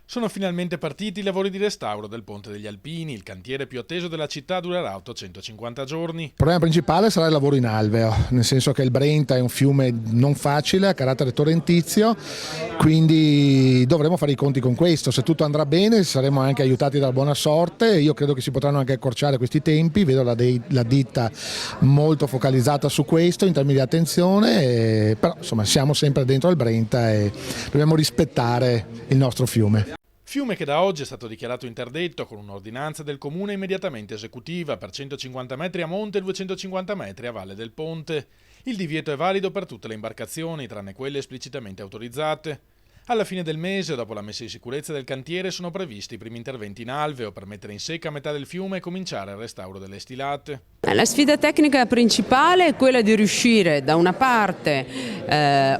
Sono finalmente partiti i lavori di restauro del Ponte degli Alpini, il cantiere più atteso della città durerà 850 giorni. Il problema principale sarà il lavoro in alveo, nel senso che il Brenta è un fiume non facile, a carattere torrentizio, quindi dovremo fare i conti con questo. Se tutto andrà bene saremo anche aiutati dalla buona sorte, io credo che si potranno anche accorciare questi tempi, vedo la ditta molto focalizzata su questo in termini di attenzione, però insomma siamo sempre dentro il Brenta e dobbiamo rispettare il nostro fiume. Fiume che da oggi è stato dichiarato interdetto con un'ordinanza del comune immediatamente esecutiva per 150 metri a monte e 250 metri a valle del ponte. Il divieto è valido per tutte le imbarcazioni, tranne quelle esplicitamente autorizzate. Alla fine del mese, dopo la messa in sicurezza del cantiere, sono previsti i primi interventi in alveo per mettere in secca metà del fiume e cominciare il restauro delle stilate. La sfida tecnica principale è quella di riuscire da una parte,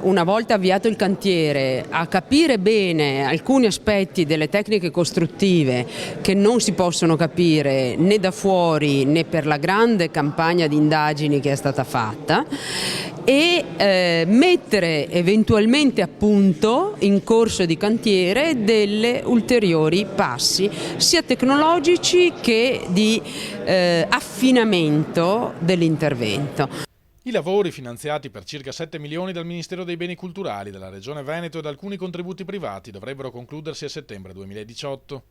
una volta avviato il cantiere, a capire bene alcuni aspetti delle tecniche costruttive che non si possono capire né da fuori né per la grande campagna di indagini che è stata fatta, e mettere eventualmente a punto in corso di cantiere delle ulteriori passi sia tecnologici che di affinamento dell'intervento. I lavori, finanziati per circa 7 milioni dal Ministero dei Beni Culturali, dalla Regione Veneto e da alcuni contributi privati, dovrebbero concludersi a settembre 2018.